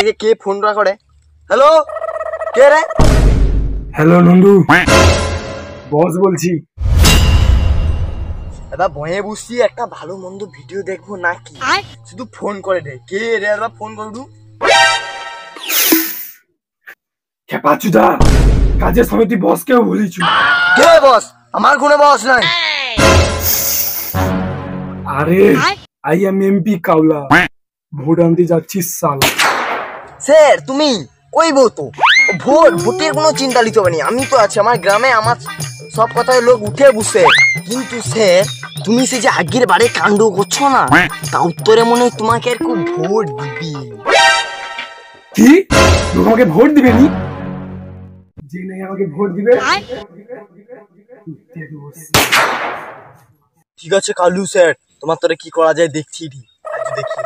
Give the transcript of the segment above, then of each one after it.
দেখে কে ফোনটা করে। হ্যালো, কে রে? হ্যালো নন্দু, বস বলছি। এবার বয়ে বুঝছি একটা ভালো মন্দ ভিডিও দেখবো নাকি, শুধু ফোন করে দে। কে রে? এবার ফোন করু। খেপাচুদা, কাজের সময় তুই বসকেও বলিছু। কে বস? আমার কোনো বস নাই। আরে I am MP Kawla, vote আনতে যাচ্ছিস শালা। স্যার তুমি কইবো তো, ভোটের কোনো চিন্তা নিতে হবে না, আমি তো আছি। আমার গ্রামে আমার সব কথায় লোক উঠে বসে। কিন্তু স্যার তুমি সে যে আগের বারে কাণ্ড করছো না, তা উত্তরে মনে হয় তোমাকে আর খুব ভোট দিবি। কি লোক আমাকে ভোট দিবে নি? যে নাই আমাকে ভোট দিবে। ঠিক আছে কালু স্যার, তোমার তোরে কি করা যায় দেখছি। দেখি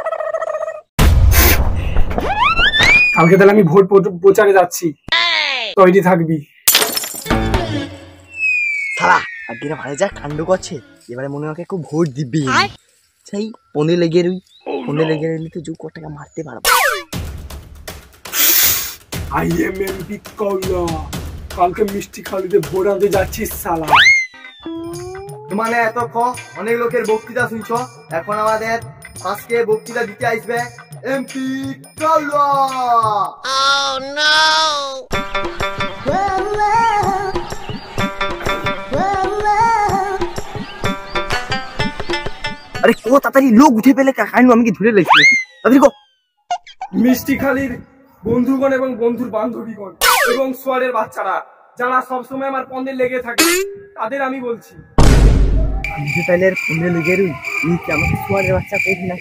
কালকে তাহলে আমি ভোট প্রচারে যাচ্ছি, তৈরি থাকবি। সারা আগের বারে যা কাণ্ড করছে, এবারে মনে হয় খুব ভোট দিবি। সেই ফোনে লেগে রই, ফোনে লেগে রইলে তো যোগ টাকা মারতে পারবো। আই এম এমপি কাউলা, কালকে মিষ্টি খালিতে ভোট আনতে যাচ্ছিস শালা। মানে এতক্ষণ অনেক লোকের বক্তৃতা শুনছ, এখন আমাদের আজকে বক্তৃতা দিতে আসবে এমপি কাউলা। আরে কো তাড়াতাড়ি লোক উঠে পেলে কাহিনী আমি কি ধরে লেগেছি নাকি? তাড়াতাড়ি কো। মিষ্টি খালির বন্ধুগণ এবং বন্ধুর বান্ধবীগণ এবং সোয়ারের বাচ্চারা যারা সবসময় আমার পন্দে লেগে থাকে, তাদের আমি বলছি, তাইলে ফোনে লেগে রই, আমাকে সোয়ারের বাচ্চা কই না।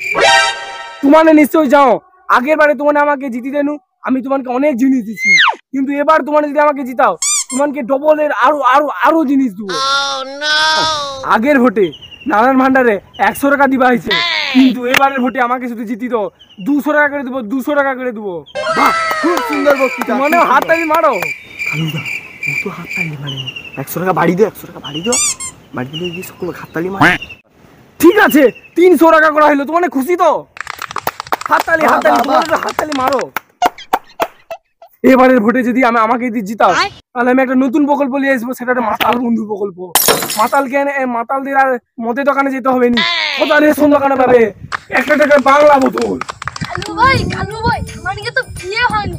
তোমানে নিশ্চয়ই যাও, আগের বারে তোমানে আমাকে জিতি দেনু, আমি তোমাকে অনেক জিনিস দিচ্ছি, কিন্তু এবার তোমানে যদি আমাকে জিতাও, তোমাকে ডবলের আরো আরো আরো জিনিস দেবো। আগের ভোটে নারায়ণ ভান্ডারে 100 টাকা দিবা হয়েছে, কিন্তু এবারের ভোটে আমাকে শুধু জিতি দাও, 200 টাকা করে দেবো, 200 টাকা করে দেবো। বাহ, খুব সুন্দর বক্তৃতা। মানে হাততালি মারো। কালুদা ও তো হাততালি মারে, 100 টাকা বাড়ি দাও, 100 টাকা বাড়ি দাও, বাড়ি দিলে গিয়ে সকল হাততালি মারে। ঠিক আছে, 300 টাকা করা হলো, তোমার খুশি তো? হাততালি হাততালি হাততালি মারো। এবারের ভোটে যদি আমাকে জিতাও, তাহলে আমি একটা নতুন প্রকল্প নিয়ে আসবো, সেটা একটা মাতাল বন্ধু প্রকল্প। মাতালদের আর মদের দোকানে যেতে হবে নি, কোথাও রেশন দোকানে পাবে 1 টাকা বাংলা বোতল। কালু ভাই আমাকে তো বিয়ে হয়নি,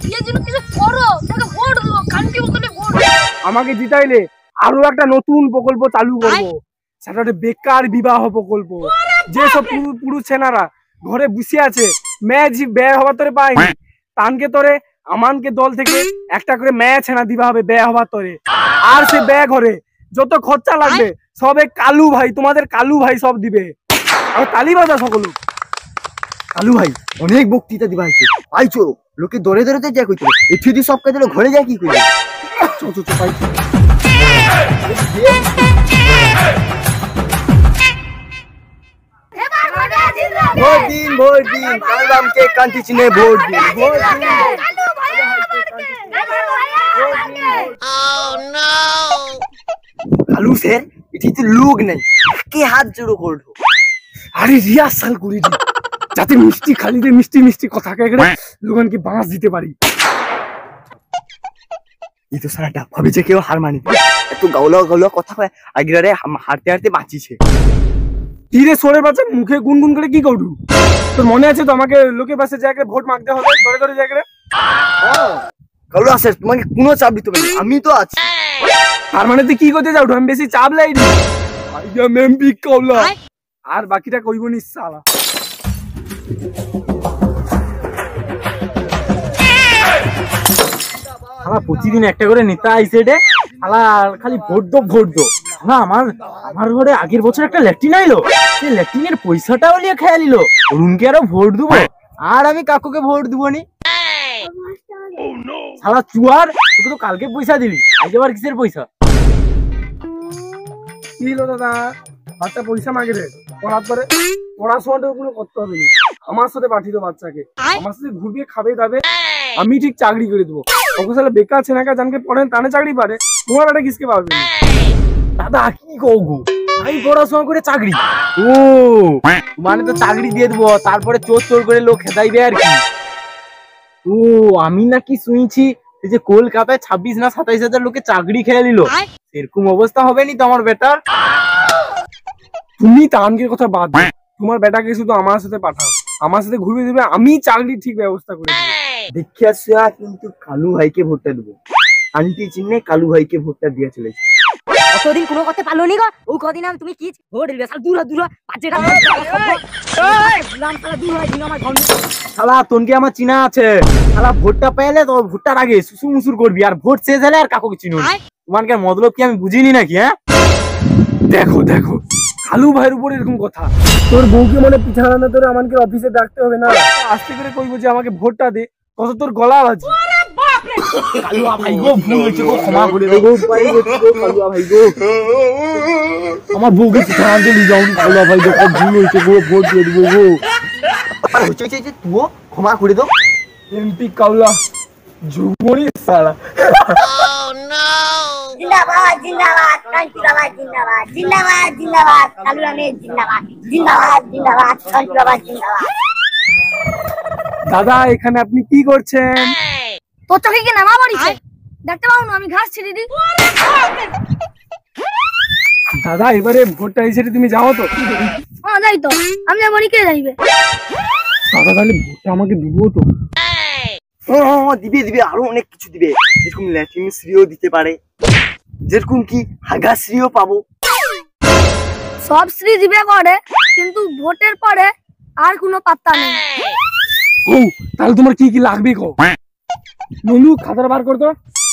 বিয়ের জন্য কিছু করো, তোকে ভোট দেবো, কালকে বলতে ভোট। আমাকে জিতাইলে আরো একটা নতুন প্রকল্প চালু করবো, সেটা একটা বেকার বিবাহ প্রকল্প। যেসব পুরুষ সেনারা ঘরে বসে আছে, ম্যাচ ব্যয় হবার তোরে পায়নি, তানকে তোরে আমানকে দল থেকে একটা করে ম্যাচ ছেনা দিবা হবে ব্যয় হবার তোরে। আর সে ব্যয় ঘরে যত খরচা লাগবে সবে কালু ভাই, তোমাদের কালু ভাই সব দিবে। আর তালি বাজা সকল। কালু ভাই অনেক বক্তৃতা দিবা হয়েছে, আইছো লোকে দরে দরে তো যা কইতো, এটি যদি সব কাজে ঘরে যায় কি করবে? ভোট দিন, ভোট দিন, কালুকে কান্তি চিনে ভোট দিন, ভোট দিন। কালু স্যার এটি তো লোক নাই, কে হাত জোড়ো করলো? আরে রিহার্সাল করি দি, যাতে মিষ্টি খালিতে মিষ্টি মিষ্টি কথা কে লোককে বাঁশ দিতে পারি। এই তো সারা ডাব ভাবে যে কেউ হার মানি, এত গাউলা গাউলা কথা কয়, আগেরে হারতে হারতে বাঁচিছে। কি রে সোরের বাচ্চা, মুখে গুনগুন করে কি করু? তোর মনে আছে তো আমাকে লোকের পাশে জায়গায় ভোট মাগতে হবে, ধরে ধরে জায়গায়। কালু স্যার তোমাকে কোনো চাপ দিতে হবে না, আমি তো আছি। তার মানে তুই কি করতে যাও? আমি বেশি চাপ লাইনি, এমপি কাউলা, আর বাকিটা কইব নি শালা। শালা প্রতিদিন একটা করে নেতা আইছে রে, শালা খালি ভোট দো। না আমার ঘরে আগের বছর একটা ল্যাট্রিন আইলো, সেই ল্যাট্রিনের পয়সাটাও নিয়ে খেয়ে নিল। অরুণকে আরো ভোট দেবো, আর আমি কাকুকে ভোট দিব নি। শালা চুয়ার, তোকে তো কালকে পয়সা দিলি, আজ আবার কিসের পয়সা? কি হলো দাদা, বাচ্চা পয়সা মাগে রে, পড়ার পরে পড়াশোনাটা ওগুলো করতে হবে না, আমার সাথে পাঠিয়ে দেবো বাচ্চাকে, আমার সাথে ঘুরবে খাবে দাবে, আমি ঠিক চাকরি করে দেবো। ওকে সালে বেকার ছেনাকা জানকে পড়েন তানে চাকরি পারে, তোমার একটা কিসকে পাবে? দাদা কি কও, আমি পড়াশোনা করে চাকরি? ও মানে তো চাকরি দিয়ে দেবো, তারপরে চোর চোর করে লোক খেদাইবে আর কি। ও আমি নাকি শুনছি এই যে কলকাতায় 26 না 27,000 লোকে চাকরি খেয়ে নিল, এরকম অবস্থা হবে নি তো আমার বেটার? তুমি তানকের কথা বাদ দাও, তোমার বেটাকে শুধু আমার সাথে পাঠাও, আমার সাথে ঘুরে দেবে, আমি চাকরি ঠিক ব্যবস্থা করে দেবো। দেখে আসা কিন্তু কালু ভাইকে ভোটটা দেবো। আন্টি চিহ্নে কালু ভাইকে ভোটটা দিয়ে চলেছে। কতদিন কোনো করতে পারলো নি গো, ও কদিন আমি তুমি কি ভোট দিবে সাল দূর দূর বাজেটা দূর হয় দিন আমার ঘর। শালা তোনকে আমার চিনা আছে, শালা ভোটটা পেলে তো ভোটটার আগে সুসুর মুসুর করবি, আর ভোট শেষ হলে আর কাকুকে চিনুন। তোমাকে মতলব কি আমি বুঝিনি নাকি? হ্যাঁ দেখো দেখো কালু ভাইয়ের উপর এরকম কথা, তোর বউকে মানে পিছানা ধরে আমাকে অফিসে ডাকতে হবে না, আস্তে করে কইবো যে আমাকে ভোটটা দে, কত তোর গলা বাজি। কালুয়া ভাই গো, ভুল হয়েছে গো, ক্ষমা করে দেবো কালুয়া ভাই গো, আমার বউকে পিছানা দিয়ে যাও কালুয়া ভাই গো, ভুল হয়েছে গো, ভোট দিয়ে দেবো গো। তুইও ক্ষমা করে দাও। এমপি কাউলা ঝুমনি সালা। जिंदाबाद जिंदाबाद कांची बाबा जिंदाबाद जिंदाबाद जिंदाबाद कालू रमेश जिंदाबाद जिंदाबाद जिंदाबाद कांची बाबा जिंदाबाद। দাদা এখানে আপনি কি করছেন? তোর চোখে কি নামা পড়িছে? দেখতে পাও না আমি ঘাস ছিঁড়ে দিই। দাদা এবারে ভোটটা এসে তুমি যাও তো। হ্যাঁ যাই তো, আমি যাবো নি, কে যাইবে? দাদা তাহলে ভোটটা আমাকে দিব তো? দিবে দিবে, আরো অনেক কিছু দিবে, যেরকম ল্যাট্রিন শ্রীও দিতে পারে, যেরকম কি হাগা শ্রীও পাবো। সব শ্রী দিবে করে, কিন্তু ভোটের পরে আর কোনো পাত্তা নেই। ও তাহলে তোমার কি কি লাগবে গো? নন্দু খাতাটা বার কর তো,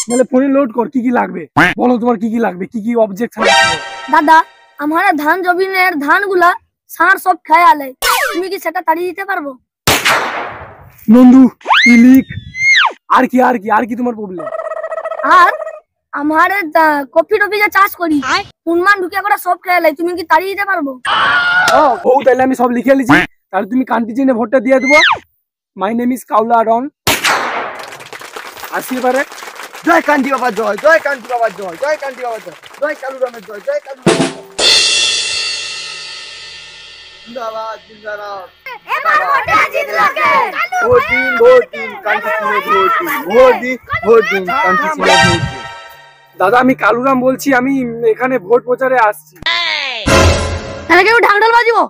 নাহলে ফোনে লোড কর কি কি লাগবে, বলো তোমার কি কি লাগবে, কি কি অবজেকশন আছে? দাদা আমার ধান জমিনের ধানগুলা সার সব খেয়ে আলে, তুমি কি সেটা তাড়িয়ে দিতে পারবো? নন্দু তুই লিখ, আর কি আর কি আর কি তোমার প্রবলেম? আর আমার কফি টফি যে চাষ করি উন্মান ঢুকে করে সব খেয়ে আলে, তুমি কি তাড়িয়ে দিতে পারবো? ও তাহলে আমি সব লিখে লিছি, তাহলে তুমি কান্তি চিহ্নে ভোটটা দিয়ে দেবো। মাই নেম ইজ কাউলা ডন। আসি এবারে। জয় কান্তি বাবা জয়, জয় কান্তি বাবা জয়, জয় কান্তি বাবা জয়, জয় কালু রামের জয়, জয় কালু রামের জয়। জিন্দাবাদ জিন্দাবাদ। এবার ভোটে জিতলো কে? ভোট দিন ভোট দিন কান্তি চিহ্নে ভোট দিন, ভোট দিন ভোট দিন কান্তি চিহ্নে ভোট দিন। দাদা আমি কালুরাম বলছি, আমি এখানে ভোট প্রচারে আসছি। তাহলে কেউ ঢাকঢোল বাজিবো?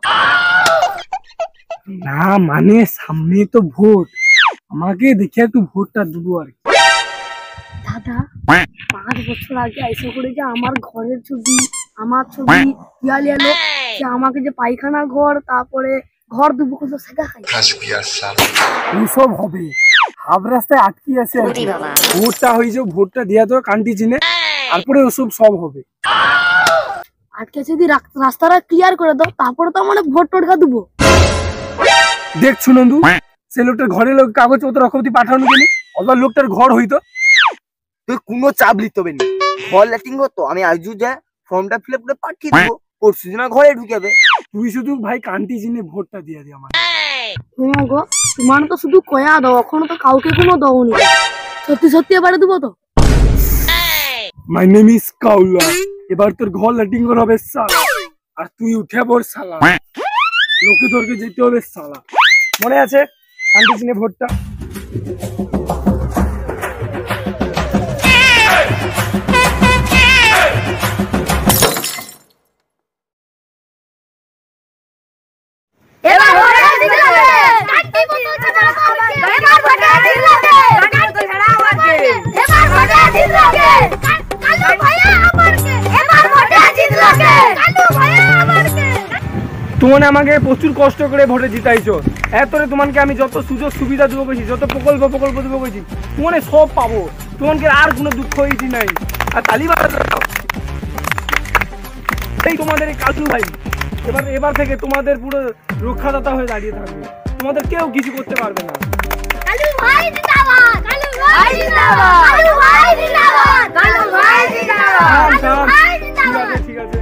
না মানে সামনে তো ভোট, আমাকে দেখে একটু ভোটটা দেবো আর কি। দাদা 5 বছর আগে এসে করে যে আমার ঘরের ছবি, আমার ছবি ইয়ালি এলো, যে আমাকে যে পায়খানা ঘর, তারপরে ঘর দেবো কত সেটা খাই। ওসব হবে, হাফ রাস্তায় আটকে আছে আর কি। ভোটটা হয়েছে, ভোটটা দিয়া তো কান্তি চিনে, তারপরে ওসব সব হবে। আজকে যদি রাস্তাটা ক্লিয়ার করে দাও, তারপরে তো আমার ভোট টোটকা দেবো। দেখছো নন্দু, সে লোকটার ঘরে লোক কাগজপত্র রকমতি পাঠানো গেলি, অথবা লোকটার ঘর হইতো। তুই কোনো চাপ লিখতে হবে না, ঘর ল্যাটিং করতো, আমি আজু যা ফর্মটা ফিল আপ করে পাঠিয়ে দেবো, পরশু দিন ঘরে ঢুকাবে। তুই শুধু ভাই কান্তি চিনে ভোটটা দিয়ে দে আমার। হ্যাঁ গো, তোমার তো শুধু কয়া দাও, এখনো তো কাউকে কোনো দওনি। সত্যি সত্যি এবারে দেবো তো? মাই নেম ইজ কাউলা, এবার তোর ঘর ল্যাটিং করা হবে সালা, আর তুই উঠে পড় সালা, লোকে তোরকে যেতে হবে সালা। মনে আছে কান্তি চিনে ভোটটা? এবার ভোটে জিতলো কে? কান্তি বোতল ছাড়া আমাকে। এবার ভোটে জিতলো কে? কান্তি বোতল ছাড়া আমাকে। এবার ভোটে জিতলো কে? কালু ভাইয়া আমাকে। এবার ভোটে জিতলো কে? কালু ভাইয়া আমাকে। তুমি আমাকে প্রচুর কষ্ট করে ভোটে জিতাইছো, এতরে তোমাকে আমি যত সুযোগ সুবিধা দেবো কইছি, যত প্রকল্প দেবো কইছি, তোমাকে সব পাবো, তোমাকে আর কোনো দুঃখ হয়েছি নাই। আর তালি বাজাও এই তোমাদের এই কালু ভাই, এবার থেকে তোমাদের পুরো রক্ষাদাতা হয়ে দাঁড়িয়ে থাকবে, তোমাদের কেউ কিছু করতে পারবে না। কালু ভাই জিন্দাবাদ, কালু ভাই জিন্দাবাদ, কালু ভাই জিন্দাবাদ, কালু ভাই জিন্দাবাদ, কালু ভাই জিন্দাবাদ। ঠিক আছে।